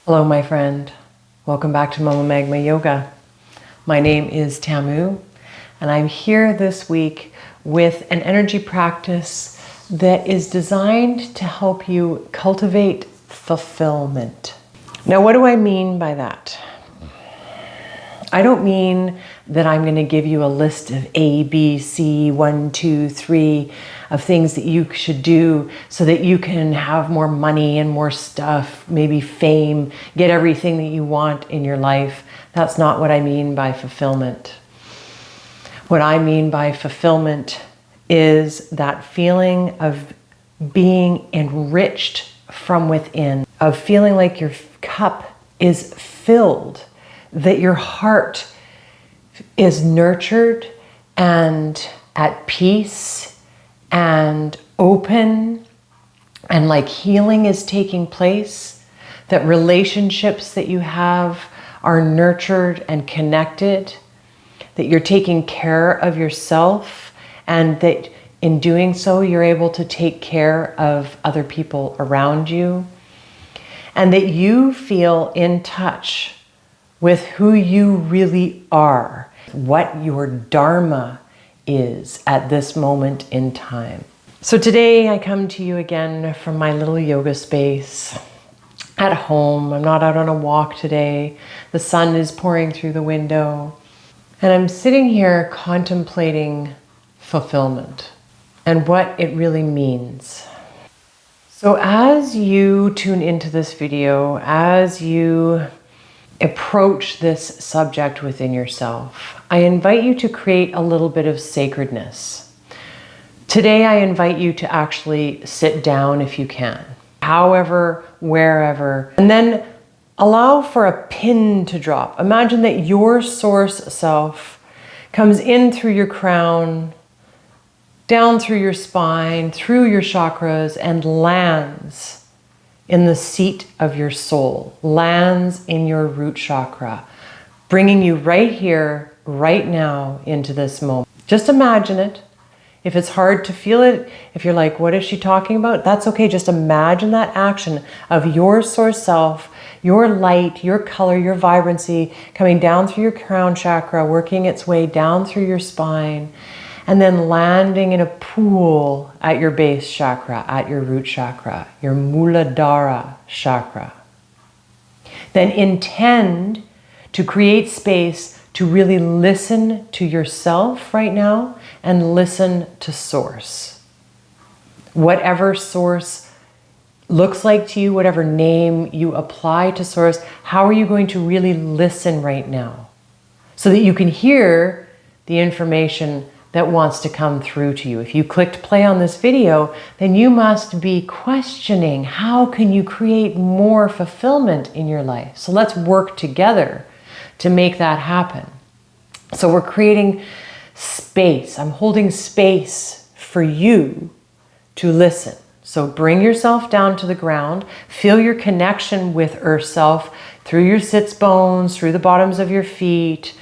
Hello, my friend. Welcome back to Mama Magma Yoga. My name is Tamu, and I'm here this week with an energy practice that is designed to help you cultivate fulfillment. Now, what do I mean by that? I don't mean that I'm going to give you a list of A, B, C, 1, 2, 3 of things that you should do so that you can have more money and more stuff, maybe fame, get everything that you want in your life. That's not what I mean by fulfillment. What I mean by fulfillment is that feeling of being enriched from within, of feeling like your cup is filled, that your heart is nurtured and at peace and open, and like healing is taking place, that relationships that you have are nurtured and connected, that you're taking care of yourself, and that in doing so you're able to take care of other people around you, and that you feel in touch with who you really are, what your dharma is at this moment in time. So today I come to you again from my little yoga space at home. I'm not out on a walk today. The sun is pouring through the window. And I'm sitting here contemplating fulfillment and what it really means. So as you tune into this video, as you approach this subject within yourself, I invite you to create a little bit of sacredness. Today, I invite you to actually sit down if you can, however, wherever, and then allow for a pin to drop. Imagine that your source self comes in through your crown, down through your spine, through your chakras, and lands in the seat of your soul, lands in your root chakra, bringing you right here, right now into this moment. Just imagine it. If it's hard to feel it, if you're like, what is she talking about? That's okay. Just imagine that action of your source self, your light, your color, your vibrancy coming down through your crown chakra, working its way down through your spine, and then landing in a pool at your base chakra, at your root chakra, your Muladhara chakra. Then intend to create space to really listen to yourself right now and listen to source. Whatever source looks like to you, whatever name you apply to source, how are you going to really listen right now so that you can hear the information that wants to come through to you? If you clicked play on this video, then you must be questioning, how can you create more fulfillment in your life? So let's work together to make that happen. So we're creating space. I'm holding space for you to listen. So bring yourself down to the ground, feel your connection with Earth Self through your sits bones, through the bottoms of your feet.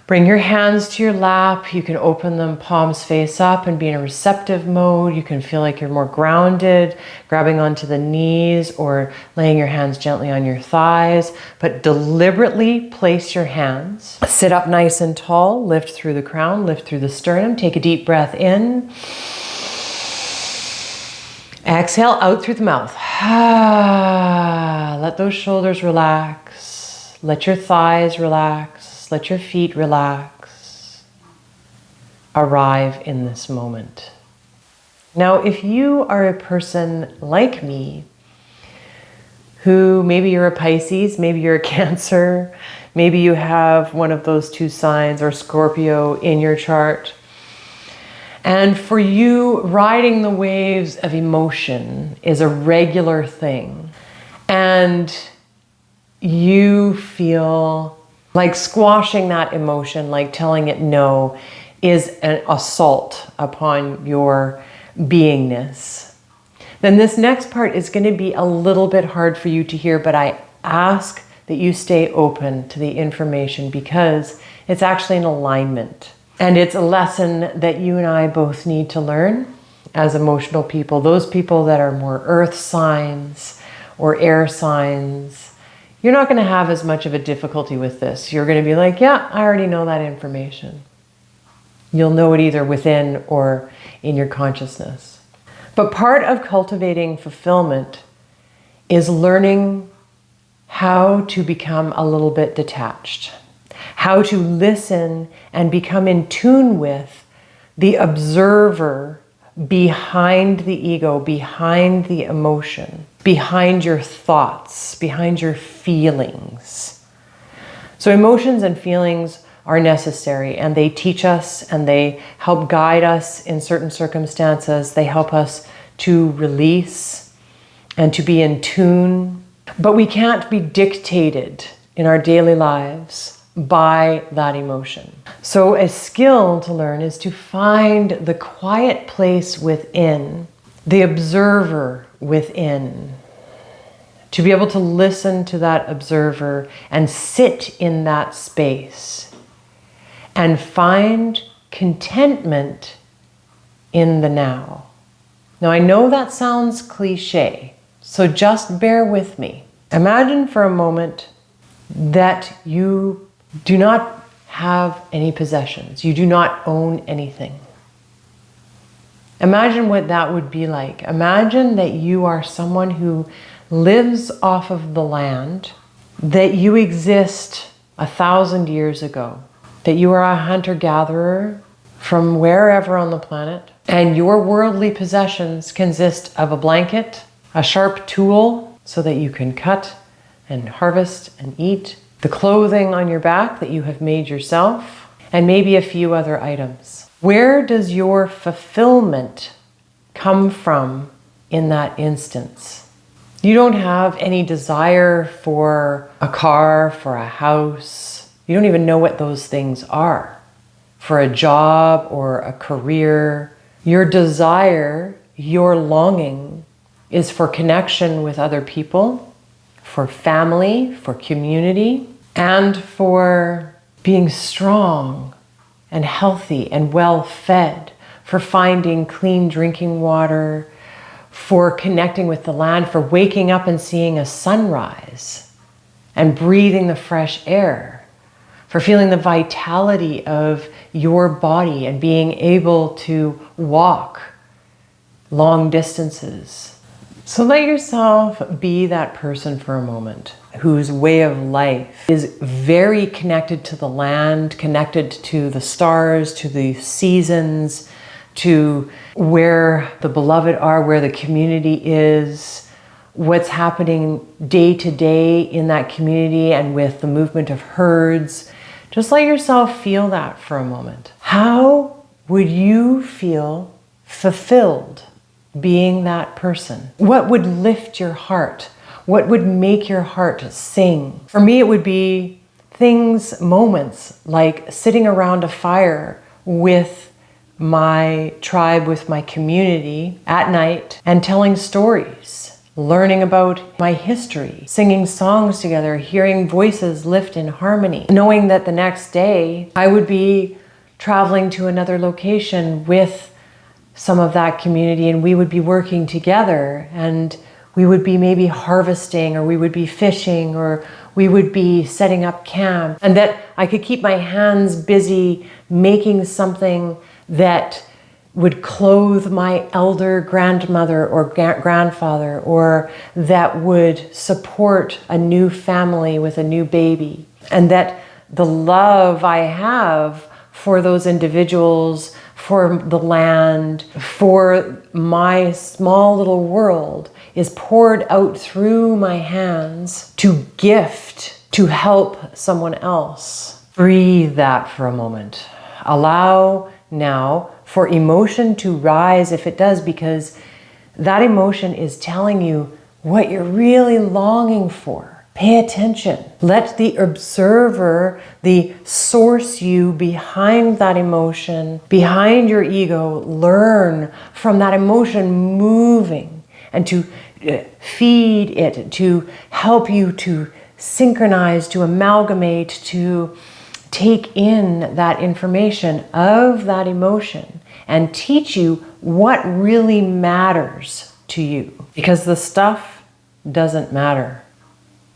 Bring your hands to your lap. You can open them palms face up and be in a receptive mode. You can feel like you're more grounded, grabbing onto the knees or laying your hands gently on your thighs, but deliberately place your hands. Sit up nice and tall, lift through the crown, lift through the sternum. Take a deep breath in. Exhale out through the mouth. Let those shoulders relax. Let your thighs relax. Let your feet relax. Arrive in this moment. Now, if you are a person like me, who maybe you're a Pisces, maybe you're a Cancer, maybe you have one of those two signs or Scorpio in your chart, and for you, riding the waves of emotion is a regular thing, and you feel like squashing that emotion, like telling it no, is an assault upon your beingness, then this next part is going to be a little bit hard for you to hear, but I ask that you stay open to the information because it's actually an alignment. And it's a lesson that you and I both need to learn as emotional people. Those people that are more earth signs or air signs, you're not going to have as much of a difficulty with this. You're going to be like, yeah, I already know that information. You'll know it either within or in your consciousness. But part of cultivating fulfillment is learning how to become a little bit detached, how to listen and become in tune with the observer behind the ego, behind the emotion, behind your thoughts, behind your feelings. So emotions and feelings are necessary, and they teach us and they help guide us in certain circumstances. They help us to release and to be in tune. But we can't be dictated in our daily lives by that emotion. So a skill to learn is to find the quiet place within, the observer within, to be able to listen to that observer and sit in that space and find contentment in the now. Now, I know that sounds cliche, so just bear with me. Imagine for a moment that you do not have any possessions. You do not own anything. Imagine what that would be like. Imagine that you are someone who lives off of the land, that you exist 1,000 years ago, that you are a hunter-gatherer from wherever on the planet, and your worldly possessions consist of a blanket, a sharp tool so that you can cut and harvest and eat, the clothing on your back that you have made yourself, and maybe a few other items. Where does your fulfillment come from in that instance? You don't have any desire for a car, for a house. You don't even know what those things are. For a job or a career. Your desire, your longing is for connection with other people, for family, for community, and for being strong and healthy and well fed, for finding clean drinking water, for connecting with the land, for waking up and seeing a sunrise and breathing the fresh air, for feeling the vitality of your body and being able to walk long distances. So let yourself be that person for a moment whose way of life is very connected to the land, connected to the stars, to the seasons, to where the beloved are, where the community is, what's happening day to day in that community and with the movement of herds. Just let yourself feel that for a moment. How would you feel fulfilled being that person? What would lift your heart? What would make your heart sing? For me, it would be things, moments like sitting around a fire with my tribe, with my community at night and telling stories, learning about my history, singing songs together, hearing voices lift in harmony, knowing that the next day I would be traveling to another location with some of that community and we would be working together and we would be maybe harvesting or we would be fishing or we would be setting up camp, and that I could keep my hands busy making something that would clothe my elder grandmother or grandfather, or that would support a new family with a new baby. And that the love I have for those individuals, for the land, for my small little world is poured out through my hands to gift, to help someone else. Breathe that for a moment. Allow now for emotion to rise if it does, because that emotion is telling you what you're really longing for. Pay attention. Let the observer, the source you behind that emotion, behind your ego, learn from that emotion moving and to feed it, to help you to synchronize, to amalgamate, to take in that information of that emotion and teach you what really matters to you. Because the stuff doesn't matter.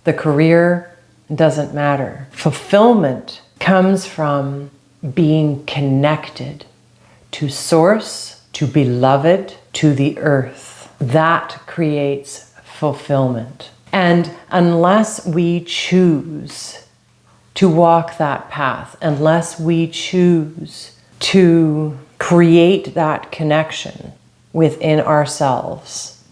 The career doesn't matter. Fulfillment comes from being connected to source, to beloved, to the earth. That creates fulfillment. And unless we choose to walk that path, unless we choose to create that connection within ourselves,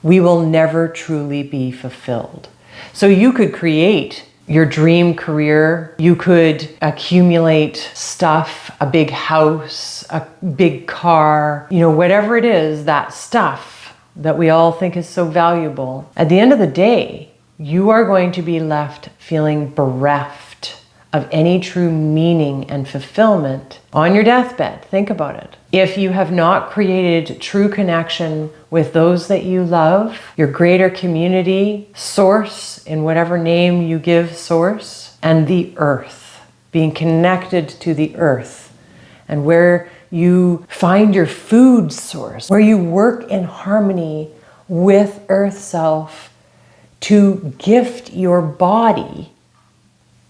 we will never truly be fulfilled. So you could create your dream career, you could accumulate stuff, a big house, a big car, whatever it is, that stuff that we all think is so valuable. At the end of the day, you are going to be left feeling bereft of any true meaning and fulfillment on your deathbed. Think about it. If you have not created true connection with those that you love, your greater community, source, in whatever name you give source, and the earth, being connected to the earth, and where you find your food source, where you work in harmony with Earth Self to gift your body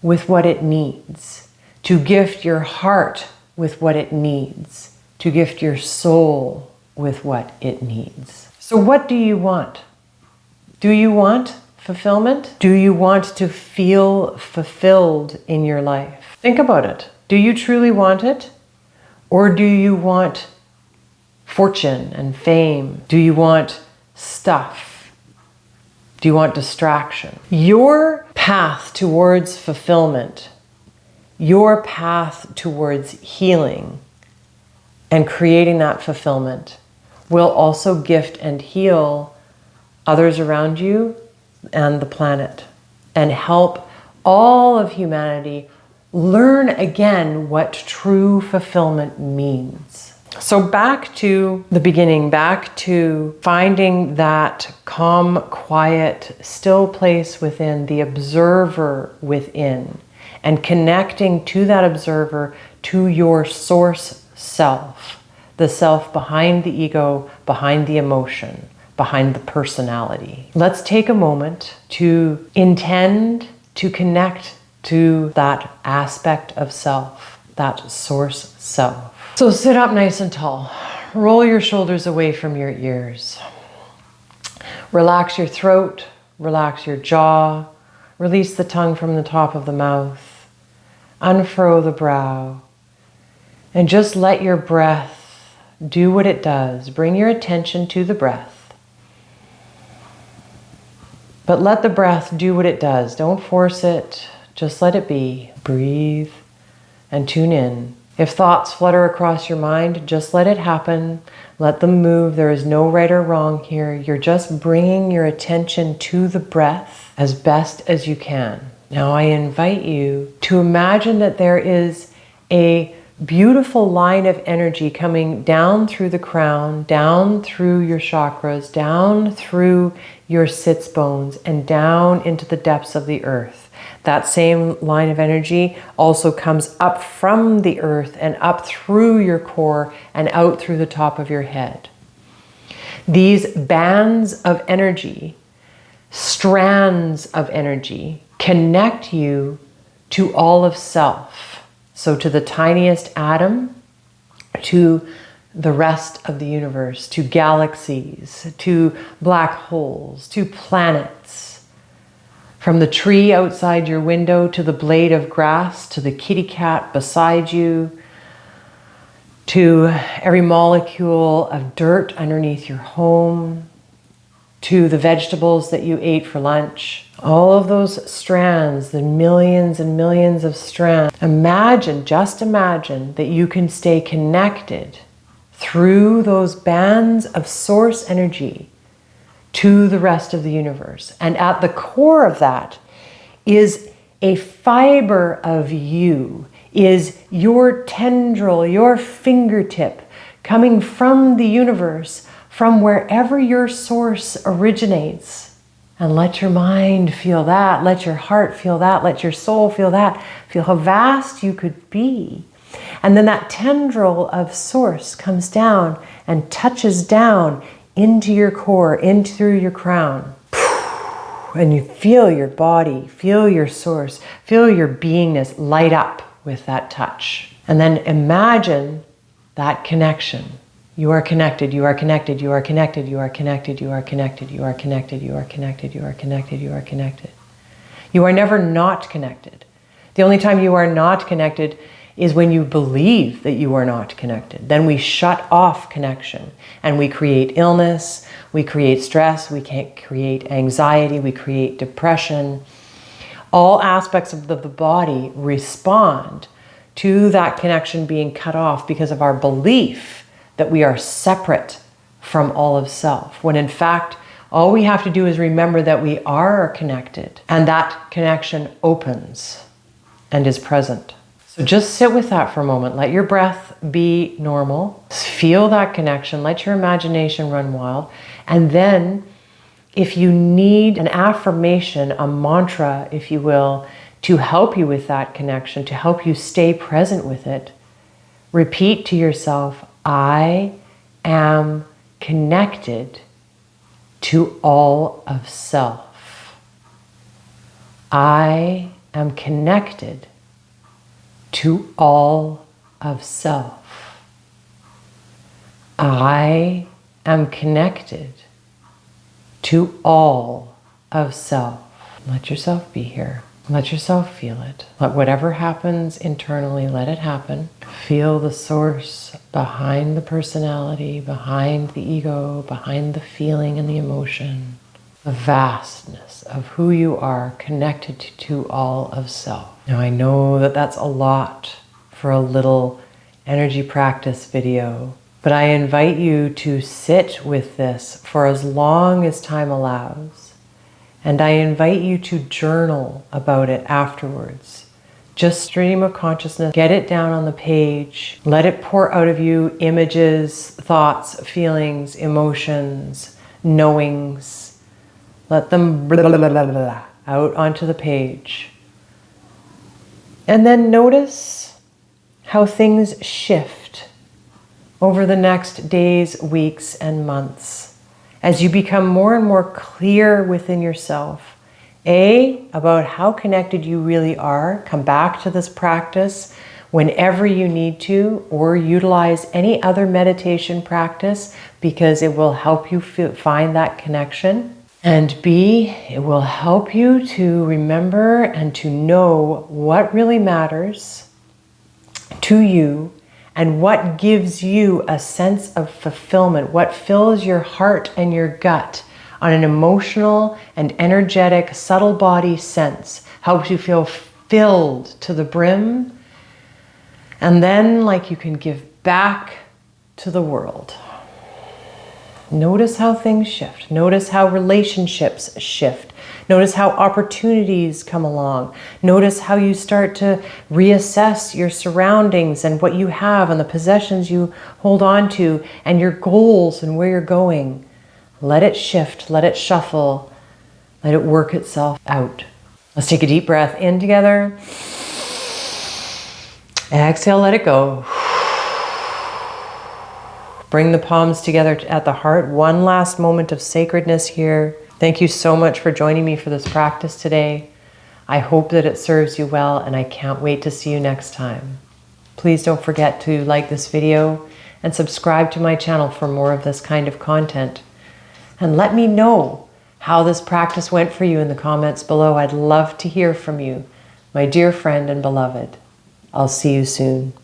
with what it needs, to gift your heart with what it needs, to gift your soul with what it needs. So what do you want? Do you want fulfillment? Do you want to feel fulfilled in your life? Think about it. Do you truly want it? Or do you want fortune and fame? Do you want stuff? Do you want distraction? Your path towards fulfillment, your path towards healing and creating that fulfillment will also gift and heal others around you and the planet, and help all of humanity learn again what true fulfillment means. So back to the beginning, back to finding that calm, quiet, still place within, the observer within, and connecting to that observer, to your source self, the self behind the ego, behind the emotion, behind the personality. Let's take a moment to intend to connect to that aspect of self, that source self. So sit up nice and tall. Roll your shoulders away from your ears. Relax your throat, relax your jaw, release the tongue from the top of the mouth, unfurrow the brow, and just let your breath do what it does. Bring your attention to the breath. But let the breath do what it does. Don't force it. Just let it be. Breathe and tune in. If thoughts flutter across your mind, just let it happen. Let them move. There is no right or wrong here. You're just bringing your attention to the breath as best as you can. Now I invite you to imagine that there is a beautiful line of energy coming down through the crown, down through your chakras, down through your sits bones, and down into the depths of the earth. That same line of energy also comes up from the earth and up through your core and out through the top of your head. These bands of energy, strands of energy, connect you to all of self. So to the tiniest atom, to the rest of the universe, to galaxies, to black holes, to planets. From the tree outside your window to the blade of grass, to the kitty cat beside you, to every molecule of dirt underneath your home, to the vegetables that you ate for lunch. All of those strands, the millions and millions of strands. Imagine, just imagine that you can stay connected through those bands of source energy to the rest of the universe. And at the core of that is a fiber of you, is your tendril, your fingertip coming from the universe, from wherever your source originates. And let your mind feel that, let your heart feel that, let your soul feel that. Feel how vast you could be. And then that tendril of source comes down and touches down into your core, in through your crown. And you feel your body, feel your source, feel your beingness light up with that touch. And then imagine that connection. You are connected, you are connected, you are connected, you are connected, you are connected, you are connected, you are connected, you are connected, you are connected. You are never not connected. The only time you are not connected is when you believe that you are not connected. Then we shut off connection and we create illness, we create stress, we can't create anxiety, we create depression. All aspects of the body respond to that connection being cut off because of our belief that we are separate from all of self, when in fact, all we have to do is remember that we are connected, and that connection opens and is present. So just sit with that for a moment. Let your breath be normal. Feel that connection. Let your imagination run wild. And then if you need an affirmation, a mantra, if you will, to help you with that connection, to help you stay present with it, repeat to yourself, I am connected to all of self. I am connected to all of self. I am connected to all of self. Let yourself be here. Let yourself feel it. Let whatever happens internally, let it happen. Feel the source behind the personality, behind the ego, behind the feeling and the emotion. The vastness of who you are connected to all of self. Now I know that that's a lot for a little energy practice video, but I invite you to sit with this for as long as time allows. And I invite you to journal about it afterwards. Just stream of consciousness, get it down on the page, let it pour out of you, images, thoughts, feelings, emotions, knowings. Let them blah, blah, blah, blah, blah, out onto the page. And then notice how things shift over the next days, weeks, and months as you become more and more clear within yourself. About how connected you really are. Come back to this practice whenever you need to, or utilize any other meditation practice because it will help you find that connection. And B, it will help you to remember and to know what really matters to you and what gives you a sense of fulfillment, what fills your heart and your gut on an emotional and energetic, subtle body sense, helps you feel filled to the brim, and then like you can give back to the world. Notice how things shift. Notice how relationships shift. Notice how opportunities come along. Notice how you start to reassess your surroundings and what you have and the possessions you hold on to and your goals and where you're going. Let it shift, let it shuffle, let it work itself out. Let's take a deep breath in together. Exhale, let it go. Bring the palms together at the heart. One last moment of sacredness here. Thank you so much for joining me for this practice today. I hope that it serves you well, and I can't wait to see you next time. Please don't forget to like this video and subscribe to my channel for more of this kind of content. And let me know how this practice went for you in the comments below. I'd love to hear from you, my dear friend and beloved. I'll see you soon.